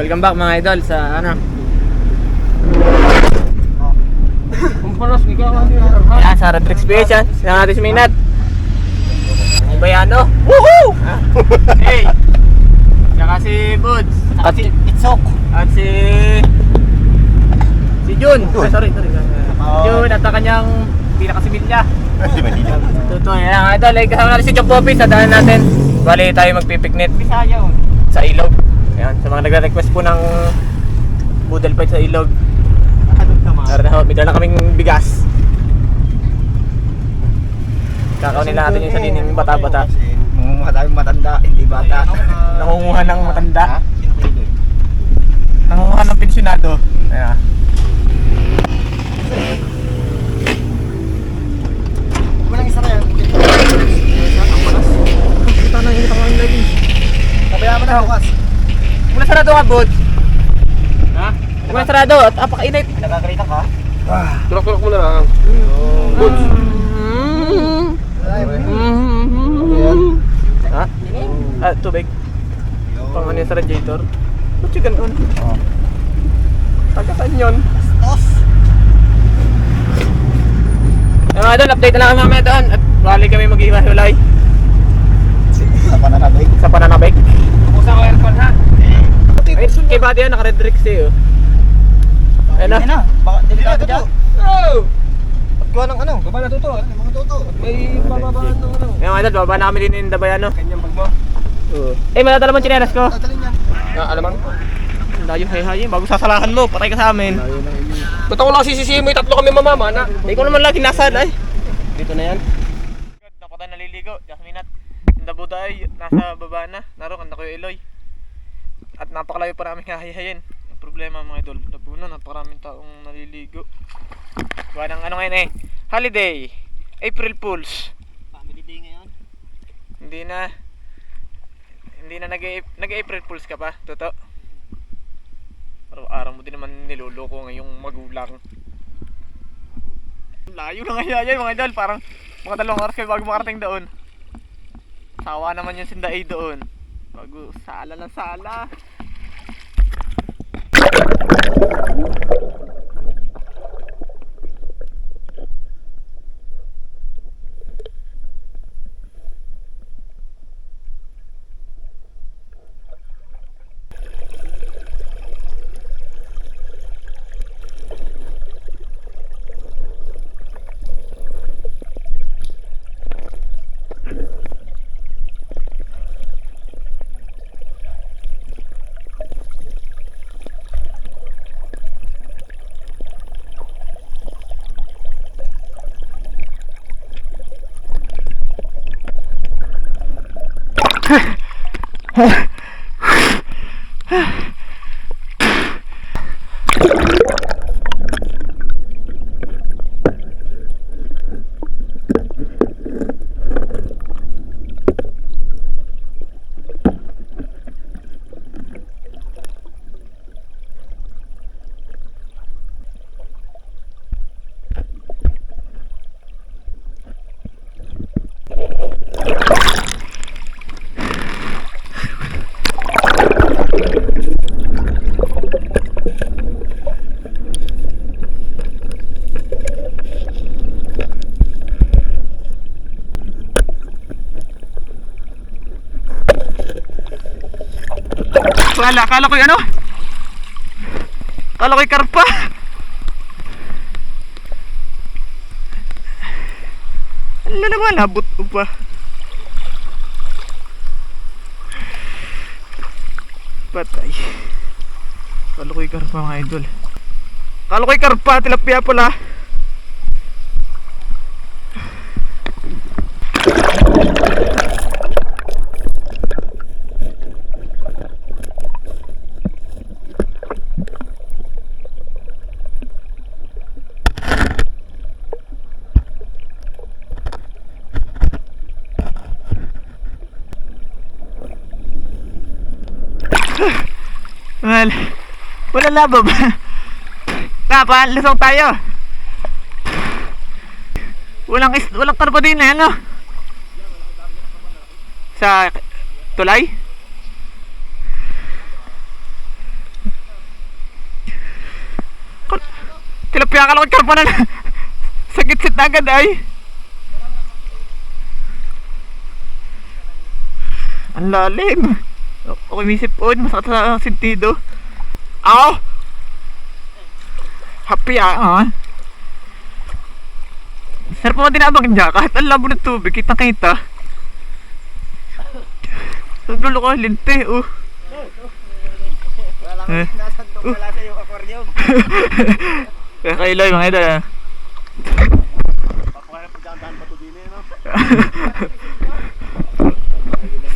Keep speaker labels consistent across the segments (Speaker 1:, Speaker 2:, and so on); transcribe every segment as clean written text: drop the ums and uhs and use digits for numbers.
Speaker 1: Welcome back mga idol sa ano. Yan, sa Rodriguez Beach yan. Sinama natin si Minat. Bayano. Woohoo! Hey! Saka si Buds. At si Itzok. At si Jun. Ay, sorry. Jun at ang kanyang pinakasimilya. Totoo yan. Idol, kasama natin si Chong Poppy sa daan natin. Bali tayo magpipiknit sa ilog. Ayan, sa mga nagre-request po ng budal fight sa ilog. May dala na kaming bigas. Kakaunin natin yung salining bata-bata.
Speaker 2: Nangunguha tayong matanda, hindi bata.
Speaker 1: Nangunguha ng matanda. Nangunguha ng pensyonado. Ayan.
Speaker 2: Walang isa na yan.
Speaker 1: Kita na yung ang lagi.
Speaker 2: Kabayaan mo na bukas.
Speaker 1: Mula sarado ka, Bud. Ha? Mula sarado at apakainit.
Speaker 2: Nakakarita ka?
Speaker 3: Tulak-tulak mo na lang. Buds.
Speaker 1: Ha? Ah, tubig. Pang ano sa radiator. Ba't yung ganun? Taga saan yun?
Speaker 2: Tos!
Speaker 1: Yung mga idol, update na lang kami mamaya doon. At bali kami mag-iwalay
Speaker 2: Sa pananabig.
Speaker 1: sa pananabik.
Speaker 3: Bukusan ko aircon ha.
Speaker 1: Ay, kay Buddy yan, naka-red Rex eh. Ayun na.
Speaker 2: Baka delikado dyan.
Speaker 3: Oh!
Speaker 2: Pagkuha ng ano?
Speaker 3: Baba na tuto.
Speaker 2: Mga toto.
Speaker 3: May bababaan ng ano.
Speaker 1: Yung mga idol, baba na kami din yung Dabayano.
Speaker 3: Kanyang bag mo.
Speaker 1: Eh, madadala mo yung chinelas ko.
Speaker 2: Tatalin yan.
Speaker 3: Alamang.
Speaker 1: Layo, hay-hay. Bago sasalahan mo, patay ka sa amin.
Speaker 3: Ba't ako lang sisisihin mo? Tatlo kami mamama na.
Speaker 1: Ikaw naman lagi nasaan ay.
Speaker 3: Dito na yan.
Speaker 1: Ako tayo naliligo, Jasmine at Indabuda ay nasa baba na. Naroon, kanda ko yung Eloy. At napakalayo pa namin hahihayin. Ang problema mga idol, Laguna, napakaraming taong naliligo. Gawa ng ano ngayon eh, holiday, April Fools.
Speaker 2: Family day ngayon.
Speaker 1: Hindi na nag-April Fools ka pa, totoo. Araw-araw mo din naman niloloko ngayong magulang. Layo na ngayon mga idol, parang mga 2 oras kayo bago makarating doon. Sawa naman yung Sindaay doon. Bago sala ng sala. Akala ko yung ano? Akala ko yung karpa. Ano naman, habot ko pa. Patay. Akala ko yung karpa mga idol. Akala ko yung karpa, tilapia pala. Well, wala labo ba? Dapat lusong tayo. Walang karpa din eh, ano? Sa tulay? Tilapia ka lang karpa na. Sakit-sit na agad ay. Ang lalim. Okay, may sipon. Masakit sa sentido. Aw! Happy Sarap mo din abang niya. Kahit ang labo ng tubig, kitang-kita. Naglulo ko, linte,
Speaker 2: Wala sa yung aquarium.
Speaker 1: Kaya kailoy, mga idol,
Speaker 2: Papakarap pagdaan pa to din no?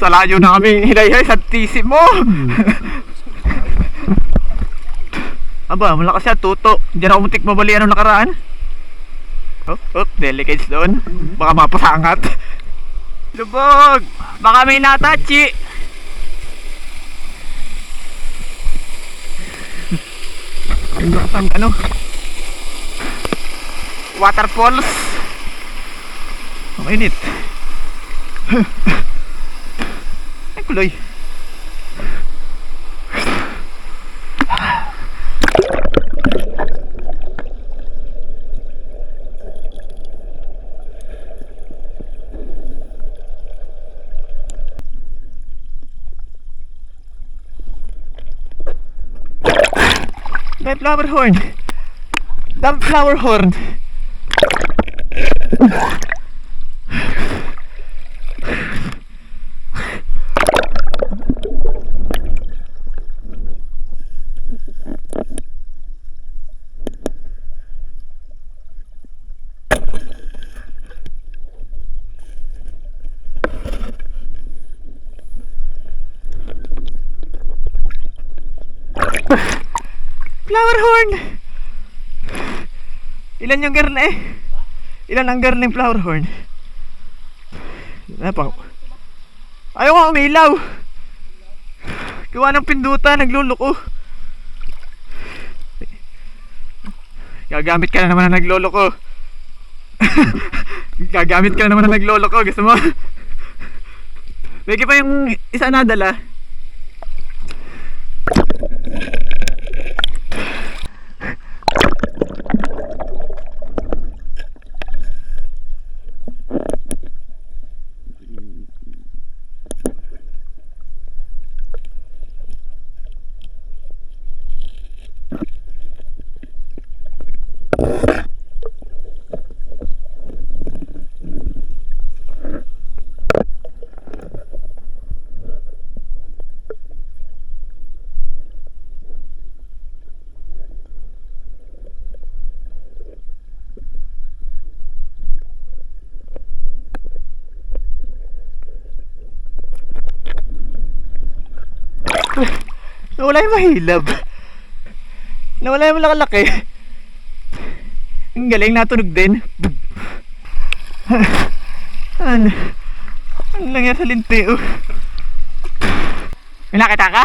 Speaker 1: Sa layo na kami hinay-hay sa tisi mo. Aba, malakas siya, tuto. Diyan ako muntik mabalian nung nakaraan. Delicates doon. Baka mapasangat. Lubog! Baka may natachi. Ano? Waterfalls. Ang init. Ay, kuloy. May flower horn. Damn flower horn. Flower horn. Ilan yung girl Ilan ang girl ng flower horn? Ayaw ko umilaw. Gawa ng pindutan, nagluloko. Gagamit ka na naman na nagloloko. Gagamit ka na naman na nagloloko. Gusto mo? Bigay pa yung isa nadala. Nawala yung mahilab. Nawala yung malakalaki. Ang galing, natunog din. Ano nangyari sa linti? May nakita ka?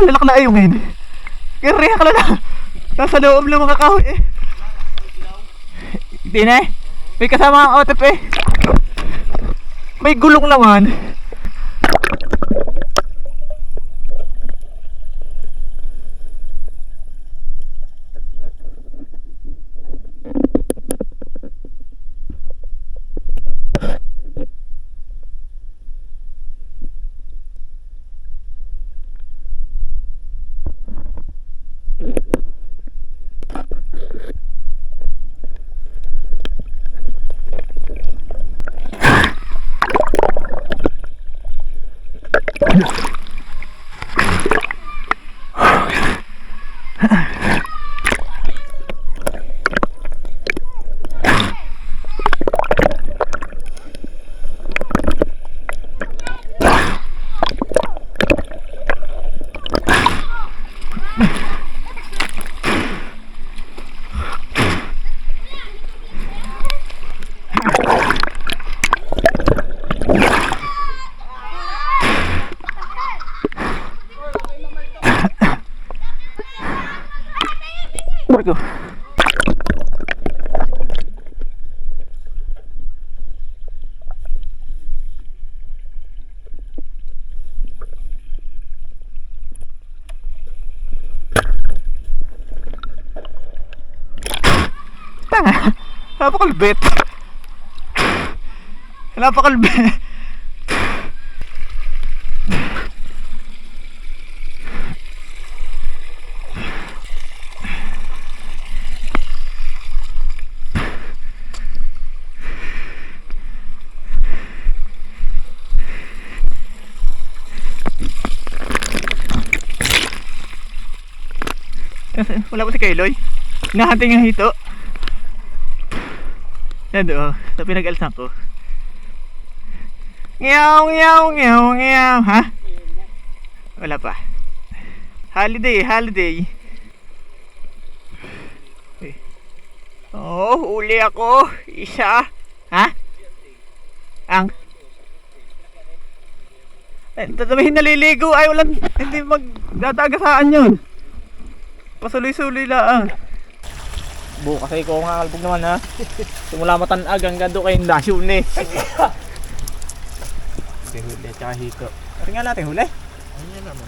Speaker 1: Lalak na ayungin. Kaya ka na. Nasa loob ng mga kahoy Hindi na May kasama ang otep May gulong naman.
Speaker 4: tanga. Napakalbit. Napakalbit. Wala pa si Kayloy. Hinahanting ang hito. Yan doon. Sa pinag-alsan ko. Ngiyaw, ngiyaw, ngiyaw, ngiyaw. Ha? Wala pa. Holiday, holiday. Oh, uli ako. Isa. Ha? Ang? Tatabihin naliligo. Ay, walang, hindi magdadagasaan yun. Pasuloy-suloy lang. Bukas ay ko nga kalbog naman ha. Simula matanag hanggang doon kayo nasyon eh. Ito huli at saka hito. Pati nga natin huli. Ano yan naman?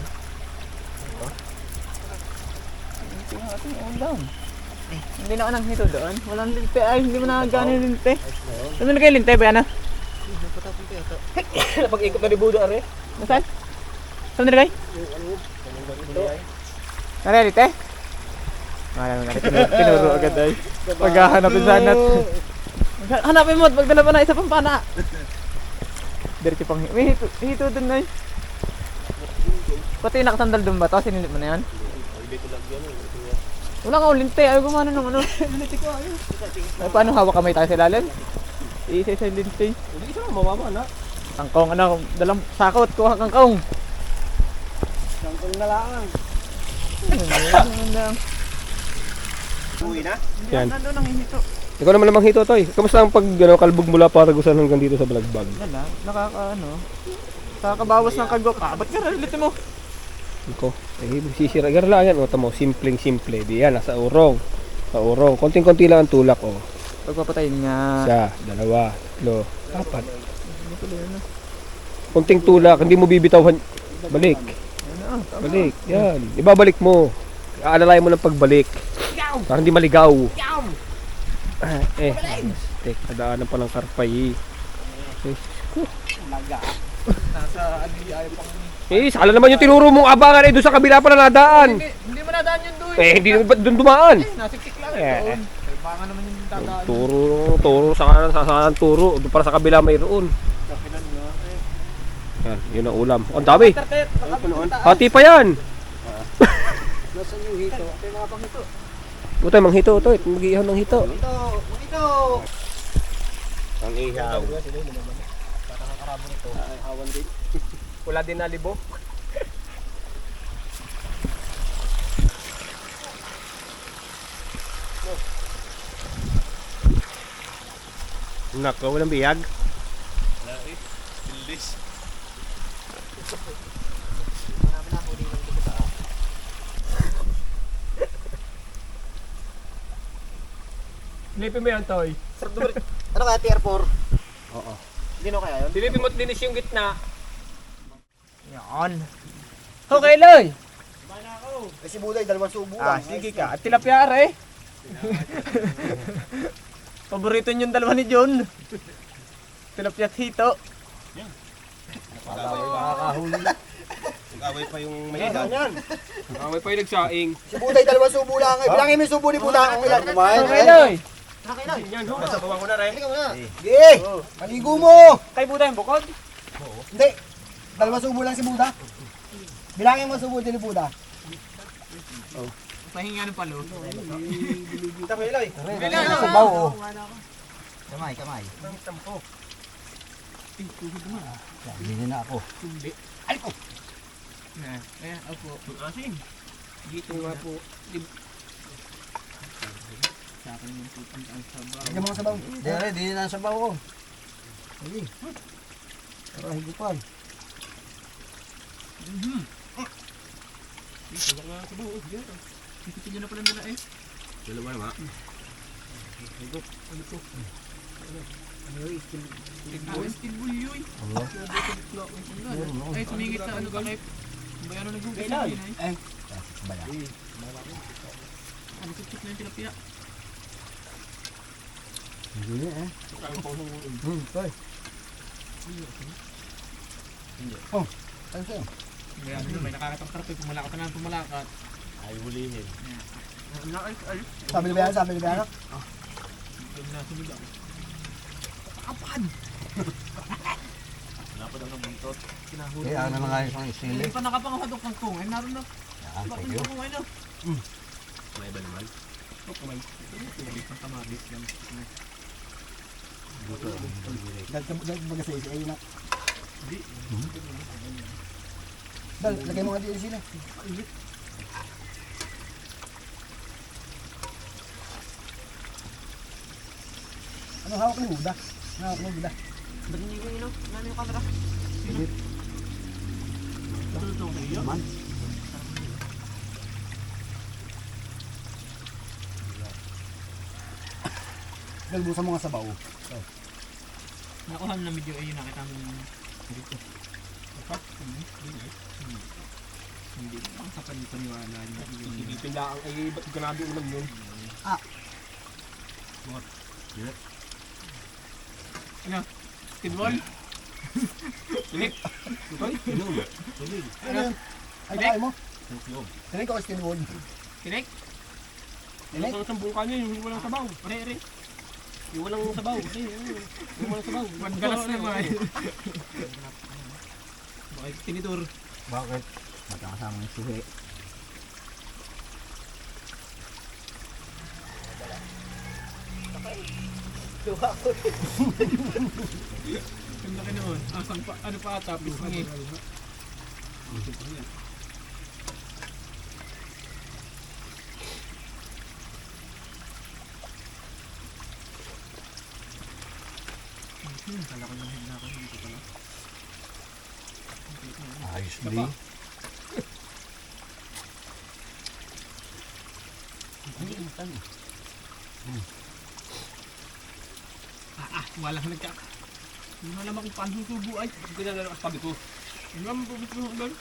Speaker 4: Ito nga natin ulam. Hindi na ako nang hito doon. Walang linte ay hindi mo nakagana yung linte. Saan na kayo linte ba yan ha?
Speaker 3: Napag-ikot na ni Budo are.
Speaker 4: Nasaan? Saan na kayo? Nari linte? Tinuro agad ay. Paghahanapin sana. Hanapin mo at magdala pa na isa pang pana. Diretso pang may hito dun ay. Pati nakasandal dun ba to? Sinilip mo na yan? Wala ka ulinte. Ayaw gumana ng ano. Ay, paano hawak kamay tayo sa ilalim? Isa-isa linte.
Speaker 3: Hindi isa lang mawama na.
Speaker 4: Kangkong ano. Dalang sakot. Kuha kangkong.
Speaker 3: Sangkong na lang.
Speaker 2: Uwi na?
Speaker 3: Yan.
Speaker 4: Nandun ang hito.
Speaker 3: Ikaw naman namang hito, Toy. Kamusta ang kalbog mula Paragusan hanggang dito sa Balagbag?
Speaker 4: Wala. Nakakabawas ng kagok. Ba't ka ulit mo?
Speaker 3: Iko. Eh, sisira. Garla yan. O, tamo. Simpleng-simple. Di yan. Nasa urong. Sa urong. Konting-konti lang ang tulak, o.
Speaker 4: Pagpapatayin nga.
Speaker 3: Isa, dalawa, tatlo, apat. Konting tulak. Hindi mo bibitawan. Balik. Balik. Yan. Ibabalik mo. Aalalayan mo ng pagbalik. Para hindi maligaw. Nadaanan pa ng karpay.
Speaker 4: Nasa ayaw pang...
Speaker 3: Sala naman yung tinuro mong abangan doon sa kabila pa na nadaan.
Speaker 4: Hindi mo nadaan yun doon.
Speaker 3: Hindi naman doon dumaan.
Speaker 4: Nasiksik lang doon. Baka naman yung dadaan.
Speaker 3: Turo sa turo. Doon para sa kabila mayroon. Yan, yun ang ulam. Ang dami. Hati pa yan.
Speaker 4: Nasaan yung hito? Ito yung mga panghito.
Speaker 3: Butay, manghito ito. Mag-iihaw ng hito.
Speaker 2: Ito! Ang ihaw.
Speaker 3: Wala din na libo.
Speaker 2: Nako, walang biyag.
Speaker 3: Silipin mo yan, Toy.
Speaker 2: Ano kaya, tier 4? Oo. Hindi no kaya yun?
Speaker 3: Silipin mo at linis yung gitna.
Speaker 4: Yan. Okay, Loy.
Speaker 2: Eh si Buday, dalawang subo
Speaker 4: Ah,
Speaker 2: lang.
Speaker 4: sige ka. At tilapia are. Paborito niyong dalawa ni John. Tilapia at hito.
Speaker 2: Makakahuli na. Nag-away pa yung mahihaw. Yan.
Speaker 3: May pa yung nagsaing.
Speaker 2: Si Buday, dalawang subo lang. Bilangin mo yung subo ni Buday.
Speaker 4: Okay, Loy.
Speaker 3: Yan, ho.
Speaker 2: Nasabawan ko na rin. Halika mo na. Sige! Maligo mo!
Speaker 4: Kay Buday ang bukod.
Speaker 2: Hindi. Dalawang subo lang si Buda. Bilangin mo subo din ni Buda.
Speaker 4: Pahinga ng palo.
Speaker 2: Kita mo, Eloy.
Speaker 4: Sabaw, oh.
Speaker 2: Kamay. Hindi na ako. Ay ko!
Speaker 4: Ayan, opo. Asin.
Speaker 3: Dito nga po.
Speaker 4: Sa akin yung pupunta ang sabaw.
Speaker 2: Hindi mga sabaw. Hindi na ang sabaw ko. Hindi. Para higupan.
Speaker 4: Sabak nga ang sabaw. Ikitin nyo na pala nila eh.
Speaker 3: Dalawa naman.
Speaker 4: Higop. Ano to? Steel bull yun. Ay, sumingit sa ano bakit? Bayano nag-google na yun eh.
Speaker 2: Bala.
Speaker 4: Ano siksik na yung tilapia?
Speaker 2: Hindi eh. Toy. Oh, ano sa'yo?
Speaker 1: May nakakatang-karpe, pumalakat na pumalakat.
Speaker 5: Ay, hulihin.
Speaker 2: Sabi ni Bayano, sabi ni Bayano.
Speaker 5: Wala pa daw ng buntot.
Speaker 2: Kaya ano na nga yung isang isili.
Speaker 1: Hindi pa nakapangasadok ng kung. Ay, naroon na.
Speaker 2: Yan,
Speaker 1: Bakit
Speaker 2: thank
Speaker 1: hindi
Speaker 2: you.
Speaker 1: ko ano?
Speaker 5: May iba naman.
Speaker 1: Kumay. Kumay ng kamaris yan.
Speaker 2: Dahil baga sa isi, ayun na. Dal, lagay mo nga dito sila. Ano hawak ni Buda? Ano hawak ni Buda?
Speaker 1: Ba't hindi ko ilaw? Ano yung camera?
Speaker 2: Man. Dal, busa mo nga sa bawo.
Speaker 1: Nakuha na medyo ayun nakita mo dito. Hindi ang kapal paniwala niya.
Speaker 3: Silipin lang ay ba't grabe ulam yun?
Speaker 1: Ano? Skidball? Pilik?
Speaker 2: Ano yun? Ay, kaya mo? Tinig ko skin wood.
Speaker 1: Pilik?
Speaker 2: Tinig?
Speaker 3: Ang isang bungka niya, yung walang sabaw.
Speaker 1: Ore.
Speaker 3: Yung walang sabaw. Yung walang sabaw.
Speaker 1: Galas na ba? Bakit tinitur?
Speaker 2: Bakit? Magkakasama ng suhi.
Speaker 1: Ang laki noon. Asang pa, ano pa ata? Pisang eh. Kala ko yung higla ko dito pala.
Speaker 2: Ayos di.
Speaker 1: Walang nagkaka. Hindi mo alam kung paano susubo ay.
Speaker 3: Hindi na lang sabi ko.
Speaker 1: Hindi mo mabubit mo doon.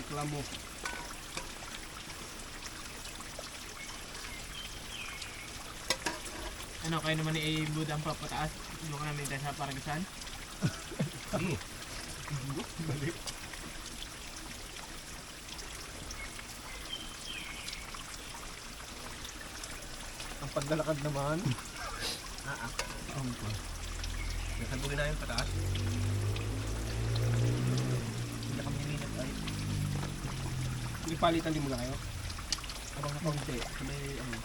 Speaker 3: Reklamo.
Speaker 1: Ano, kayo naman ni Buda ang papataas. Doon ka namin tayo sa Paragisan.
Speaker 3: Ang paglalakad naman.
Speaker 5: Nasabugin na yung pataas.
Speaker 1: Hindi kami minat ay.
Speaker 3: Ipalitan din mo na kayo.
Speaker 1: Abang nakaunti. Sa may ano.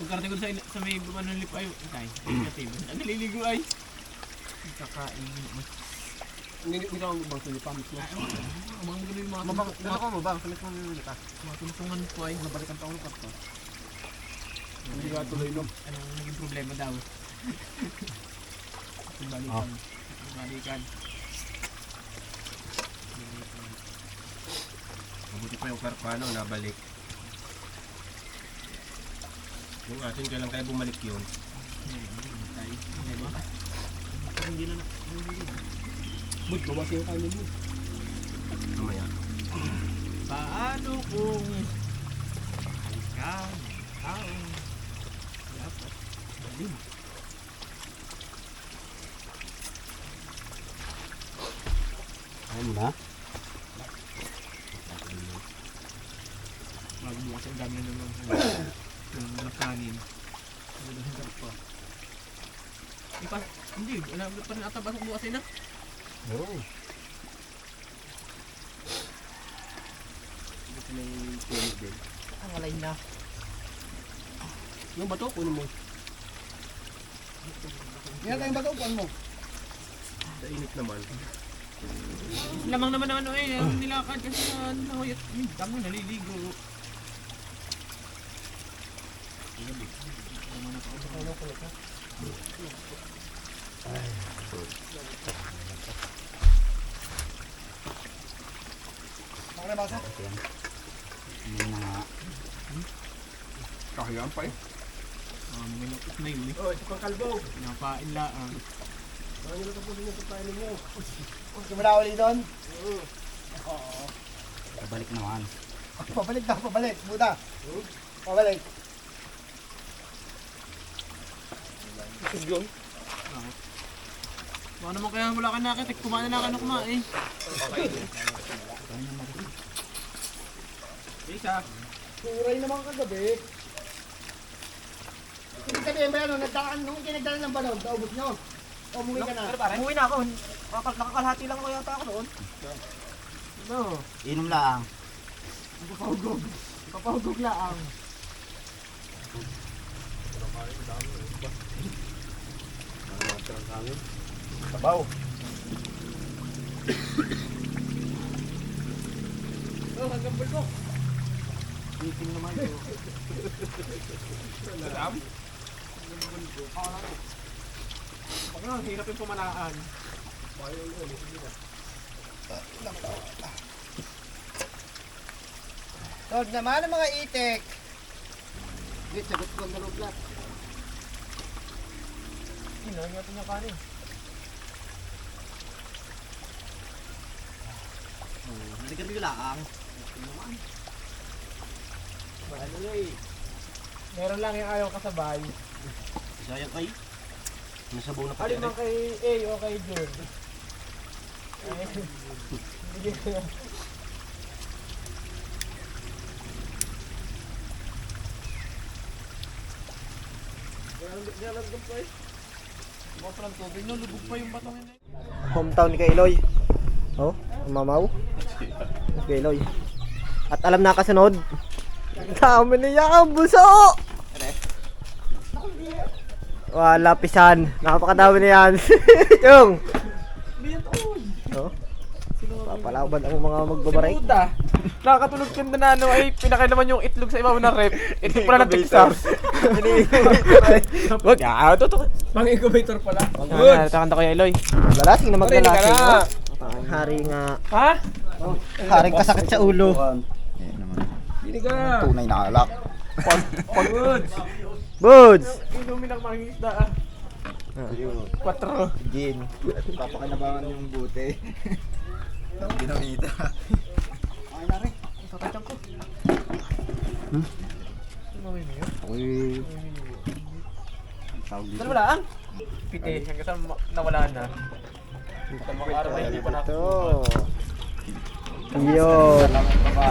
Speaker 1: Pagkarating ko sa may bumanong lip ay. Itay. Negative. Nagliligo ay. Kakain.
Speaker 3: Hindi ka bang tulipa mismo.
Speaker 1: Abang magaling yung mga
Speaker 2: Dito mo ba? Salit mo nilita.
Speaker 1: mga tulutungan po ay.
Speaker 2: Nabalikan pa ako ng kapto.
Speaker 3: Hindi ka tuloy no.
Speaker 1: Anong naging problema daw? Balikan. Balikan.
Speaker 5: Mabuti pa yung karpano, nabalik. Yung atin, kailan kaya bumalik yun?
Speaker 1: Hindi ba? Hindi na.
Speaker 3: Bud, kawasin yung kanin mo.
Speaker 5: Mamaya.
Speaker 1: Paano kung ikaw ang dapat galing?
Speaker 2: Ayun mo na?
Speaker 1: Magbukas ang dami na naman ng kanin. Ang pa. Hindi, wala pa rin ata basang bukasin na.
Speaker 2: Oo.
Speaker 1: Ang alay na.
Speaker 3: Yung bato, kunin mo.
Speaker 2: Yan tayong bato, kuhan mo.
Speaker 5: Sa init naman.
Speaker 1: Lamang naman eh, ang nilakad kasi na nahuyat. Tama, naliligo.
Speaker 2: Ako na basa? May mga...
Speaker 3: Kakayaan pa eh.
Speaker 1: May lapit na yun eh.
Speaker 3: Oh, ito pang kalbo.
Speaker 1: Pinapain laang.
Speaker 3: Ano nyo natapusin yung pagkain ninyo?
Speaker 2: Kumula ulit doon?
Speaker 5: Pabalik naman.
Speaker 2: Pabalik na, pabalik. Buda. Pabalik.
Speaker 3: yun.
Speaker 4: Baka naman kaya wala ka nakita, kumain na ka na kumain. Isa.
Speaker 2: Turay naman kagabi. Hindi ka din ba yan, nagdaan, nung kinagdaan ng balon, naubos nyo. O, umuwi ka na.
Speaker 4: Umuwi na ako. Nakakalhati lang ako yata ako noon.
Speaker 2: Inom lang.
Speaker 4: Kapahugog lang.
Speaker 5: Sabaw.
Speaker 4: Oh, hanggang bulbok.
Speaker 2: Iting naman ito.
Speaker 5: Salam.
Speaker 4: Ang hirap yung pumanaan.
Speaker 2: Huwag naman ang mga itik. Wait, sagot ko ang dalawang plat.
Speaker 4: Ingatan niya kanin.
Speaker 2: Nalikan mo yung laang.
Speaker 4: Ano eh. Meron lang yung ayaw kasabay.
Speaker 2: Sayang ay. Nasabaw na
Speaker 4: Alin man kay A o kay Jun. Hindi ko na.
Speaker 1: Hometown ni Kailoy. Oh, mamaw. Kailoy. At alam na kasunod. Dami niya ang buso. Wala pisan. Napakadami na yan. Yung. Oh. Papalaban ang mga magbabaray.
Speaker 4: Sinuda. Nakakatulog ka na ano ay pinakailaman yung itlog sa ibabaw ng rep. Itlog pala ng Pixar.
Speaker 1: Wag. Ah, to.
Speaker 4: Mga incubator pala.
Speaker 1: Nakakanta ko yung Eloy. Maglalasing na maglalasing. Oh. Hari nga.
Speaker 4: Ha?
Speaker 1: Haring kasakit sa ulo.
Speaker 4: Hindi ka.
Speaker 2: Tunay na alak.
Speaker 4: Pagod.
Speaker 1: Buds.
Speaker 4: Inumin ang mga isda ah. 4.
Speaker 2: Gin. Papakinabangan yung buti. Dinamita. Ay na rin.
Speaker 4: Tatachang ko.
Speaker 2: Uy.
Speaker 4: Saan wala ang? Piti. Hanggang saan nawala na. Sa mga araw ay hindi pa
Speaker 1: Ito.
Speaker 4: nakapagod.
Speaker 1: Yun.
Speaker 2: Salamat pa ba?